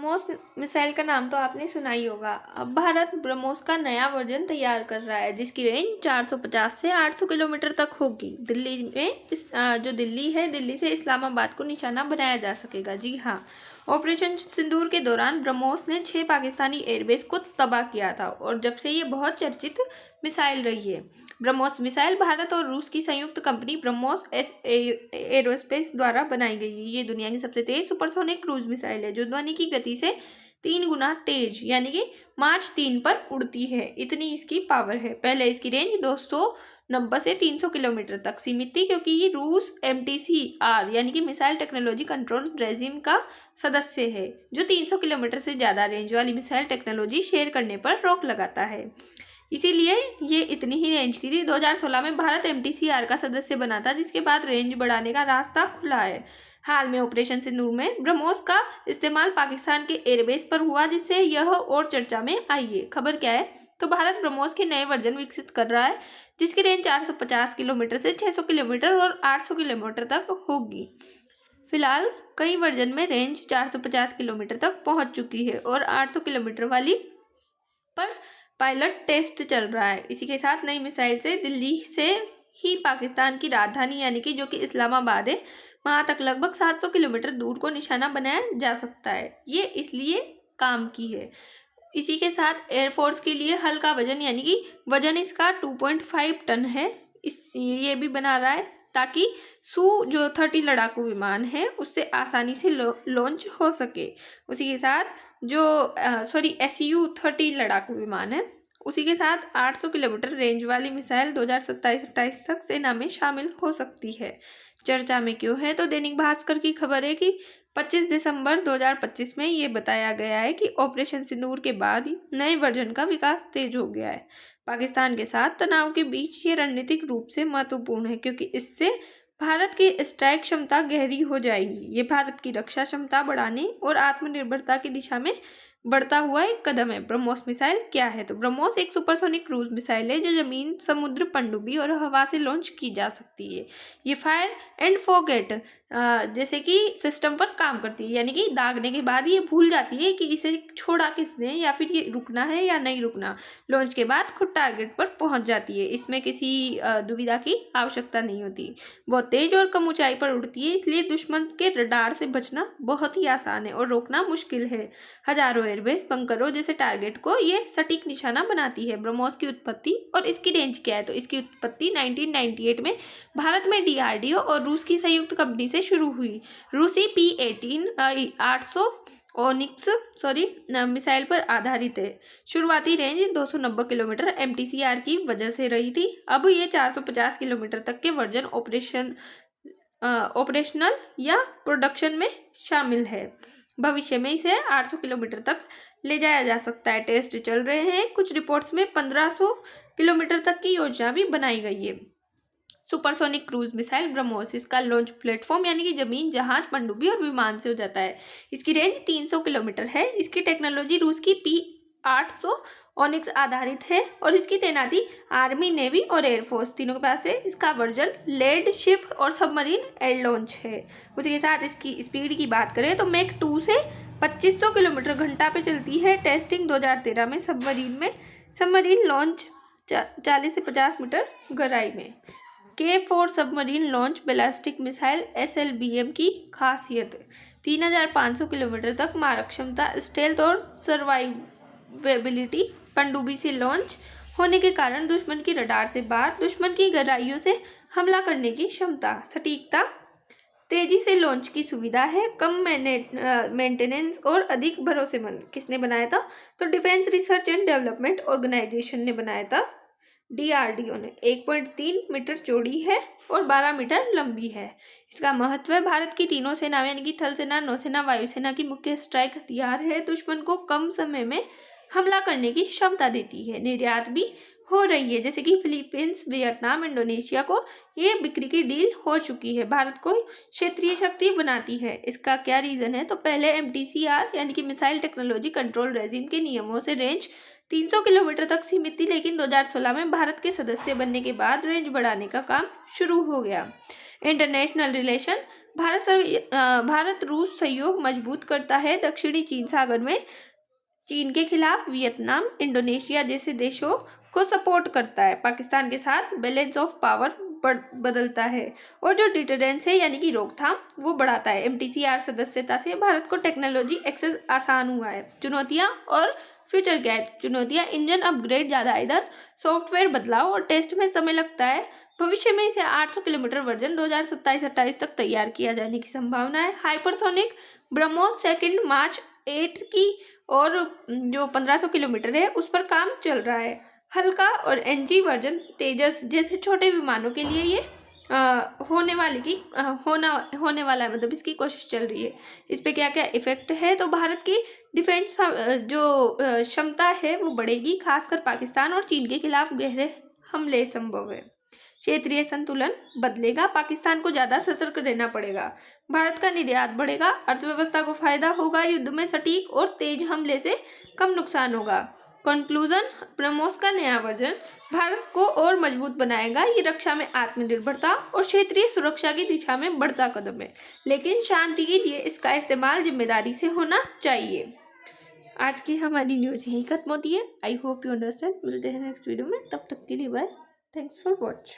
BrahMos missile का नाम तो आपने सुना ही होगा। अब भारत ब्रह्मोस का नया वर्जन तैयार कर रहा है जिसकी रेंज 450 से 800 किलोमीटर तक होगी। दिल्ली में जो दिल्ली है, दिल्ली से इस्लामाबाद को निशाना बनाया जा सकेगा। जी हाँ, ऑपरेशन सिंदूर के दौरान ब्रह्मोस ने 6 पाकिस्तानी एयरबेस को तबाह किया था और जब से ये बहुत चर्चित मिसाइल रही है। ब्रह्मोस मिसाइल भारत और रूस की संयुक्त कंपनी ब्रह्मोस एरोस्पेस द्वारा बनाई गई है। ये दुनिया की सबसे तेज सुपरसोनिक क्रूज मिसाइल है जो ध्वनि की गति से 3 गुना तेज यानी कि मार्च 3 पर उड़ती है। इतनी इसकी पावर है। पहले इसकी रेंज 290 से 300 किलोमीटर तक सीमित थी क्योंकि ये रूस MTCR यानी कि मिसाइल टेक्नोलॉजी कंट्रोल रेजिम का सदस्य है जो 300 किलोमीटर से ज़्यादा रेंज वाली मिसाइल टेक्नोलॉजी शेयर करने पर रोक लगाता है। इसीलिए ये इतनी ही रेंज की थी। 2016 में भारत MTCR का सदस्य बना था जिसके बाद रेंज बढ़ाने का रास्ता खुला है। हाल में ऑपरेशन सिंदूर में ब्रह्मोस का इस्तेमाल पाकिस्तान के एयरबेस पर हुआ जिससे यह और चर्चा में आई है। खबर क्या है, तो भारत ब्रह्मोस के नए वर्जन विकसित कर रहा है जिसकी रेंज 450 किलोमीटर से 600 किलोमीटर और 800 किलोमीटर तक होगी। फिलहाल कई वर्जन में रेंज 450 किलोमीटर तक पहुंच चुकी है और 800 किलोमीटर वाली पर पायलट टेस्ट चल रहा है। इसी के साथ नई मिसाइल से दिल्ली से ही पाकिस्तान की राजधानी यानी कि जो कि इस्लामाबाद है वहां तक लगभग 700 किलोमीटर दूर को निशाना बनाया जा सकता है। ये इसलिए काम की है। इसी के साथ एयरफोर्स के लिए हल्का वजन यानी कि वजन इसका 2.5 टन है। ये भी बना रहा है ताकि Su-30 लड़ाकू विमान है उससे आसानी से लॉन्च हो सके। उसी के साथ जो Su-30 लड़ाकू विमान है उसी के साथ 800 किलोमीटर रेंज वाली मिसाइल 2027-28 तक सेना में शामिल हो सकती है। चर्चा में क्यों है, तो दैनिक भास्कर की खबर है कि 25 दिसंबर 2025 में ये बताया गया है कि ऑपरेशन सिंदूर के बाद ही नए वर्जन का विकास तेज हो गया है। पाकिस्तान के साथ तनाव के बीच ये रणनीतिक रूप से महत्वपूर्ण है क्योंकि इससे भारत की स्ट्राइक क्षमता गहरी हो जाएगी। ये भारत की रक्षा क्षमता बढ़ाने और आत्मनिर्भरता की दिशा में बढ़ता हुआ एक कदम है। ब्रह्मोस मिसाइल क्या है, तो ब्रह्मोस एक सुपरसोनिक क्रूज मिसाइल है जो जमीन, समुद्र, पनडुब्बी और हवा से लॉन्च की जा सकती है। ये फायर एंड फॉरगेट जैसे कि सिस्टम पर काम करती है यानी कि दागने के बाद ये भूल जाती है कि इसे छोड़ा किसने या फिर ये रुकना है या नहीं रुकना। लॉन्च के बाद खुद टारगेट पर पहुंच जाती है। इसमें किसी दुविधा की आवश्यकता नहीं होती। बहुत तेज और कम ऊंचाई पर उड़ती है इसलिए दुश्मन के रडार से बचना बहुत ही आसान है और रोकना मुश्किल है। हजारों एयरबेस, बंकरों जैसे टारगेट को ये सटीक निशाना बनाती है। ब्रह्मोस की उत्पत्ति और इसकी रेंज क्या है, तो इसकी उत्पत्ति 1998 में भारत में DRDO और रूस की संयुक्त कंपनी से शुरू हुई। रूसी P-18 800 ओनिक्स मिसाइल पर आधारित है। शुरुआती रेंज 290 किलोमीटर MTCR की वजह से रही थी। अब ये 450 किलोमीटर तक के वर्जन ऑपरेशनल या प्रोडक्शन में शामिल है। भविष्य में इसे 800 किलोमीटर तक ले जाया जा सकता है। टेस्ट चल रहे हैं। कुछ रिपोर्ट्स में 1500 किलोमीटर तक की योजना भी बनाई गई है। सुपरसोनिक क्रूज मिसाइल ब्रह्मोस, इसका लॉन्च प्लेटफॉर्म यानी कि जमीन, जहाज, पनडुब्बी और विमान से हो जाता है। इसकी रेंज 300 किलोमीटर है। इसकी टेक्नोलॉजी रूस की P-800 ओनिक्स आधारित है और इसकी तैनाती आर्मी, नेवी और एयरफोर्स तीनों के पास है। इसका वर्जन लेड, शिप और सबमरीन एयर लॉन्च है। उसी के साथ इसकी स्पीड की बात करें तो मैक 2 से 2500 किलोमीटर घंटा पे चलती है। टेस्टिंग 2013 में सबमरीन लॉन्च 40 से 50 मीटर गहराई में। K4 submarine launch ballistic missile SLBM की खासियत 3500 किलोमीटर तक मारक क्षमता, स्टेल्थ और सर्वाइवेबिलिटी। पनडुब्बी से लॉन्च होने के कारण दुश्मन की रडार से बाहर दुश्मन की गहराइयों से हमला करने की क्षमता, सटीकता, तेजी से लॉन्च की सुविधा है, कम मेंटेनेंस और अधिक भरोसेमंद। किसने बनाया था, तो defence research and development organisation ने बनाया था। DRDO ने 1.3 मीटर चौड़ी है और 12 मीटर लंबी है। इसका महत्व है, भारत की तीनों सेनाएं यानी कि थल सेना, नौसेना, वायुसेना की मुख्य स्ट्राइक हथियार है। दुश्मन को कम समय में हमला करने की क्षमता देती है। निर्यात भी हो रही है जैसे कि फिलीपींस, वियतनाम, इंडोनेशिया को ये बिक्री की डील हो चुकी है। भारत को क्षेत्रीय शक्ति बनाती है। इसका क्या रीजन है, तो पहले MTCR यानी कि मिसाइल टेक्नोलॉजी कंट्रोल रेजिम के नियमों से रेंज 300 किलोमीटर तक सीमित थी लेकिन 2016 में भारत के सदस्य बनने के बाद रेंज बढ़ाने का काम शुरू हो गया। इंटरनेशनल रिलेशन, भारत रूस सहयोग मजबूत करता है। दक्षिणी चीन सागर में चीन के खिलाफ वियतनाम, इंडोनेशिया जैसे देशों को सपोर्ट करता है। पाकिस्तान के साथ बैलेंस ऑफ पावर बदलता है और जो डिटरेंस है यानी कि रोकथाम वो बढ़ाता है। MTCR सदस्यता से भारत को टेक्नोलॉजी एक्सेस आसान हुआ है। चुनौतियां और फ्यूचर क्या है? चुनौतियां इंजन अपग्रेड ज़्यादा, इधर सॉफ्टवेयर बदलाव और टेस्ट में समय लगता है। भविष्य में इसे 800 किलोमीटर वर्जन 2027-28 तक तैयार किया जाने की संभावना है। हाइपरसोनिक ब्रह्मोस सेकंड मार्च 8 की और जो 1500 किलोमीटर है उस पर काम चल रहा है। हल्का और NG वर्जन तेजस जैसे छोटे विमानों के लिए ये होने वाला है, मतलब इसकी कोशिश चल रही है। इस पे क्या क्या इफेक्ट है? तो भारत की डिफेंस जो क्षमता है वो बढ़ेगी, खासकर पाकिस्तान और चीन के खिलाफ गहरे हमले संभव है। क्षेत्रीय संतुलन बदलेगा, पाकिस्तान को ज्यादा सतर्क रहना पड़ेगा। भारत का निर्यात बढ़ेगा, अर्थव्यवस्था को फायदा होगा, युद्ध में सटीक और तेज हमले से कम नुकसान होगा। कंक्लूजन, ब्रह्मोस का नया वर्जन भारत को और मजबूत बनाएगा। ये रक्षा में आत्मनिर्भरता और क्षेत्रीय सुरक्षा की दिशा में बढ़ता कदम है, लेकिन शांति के लिए इसका इस्तेमाल जिम्मेदारी से होना चाहिए। आज की हमारी न्यूज़ यही खत्म होती है। I hope you understand. मिलते हैं नेक्स्ट वीडियो में, तब तक के लिए बाय। Thanks for watch.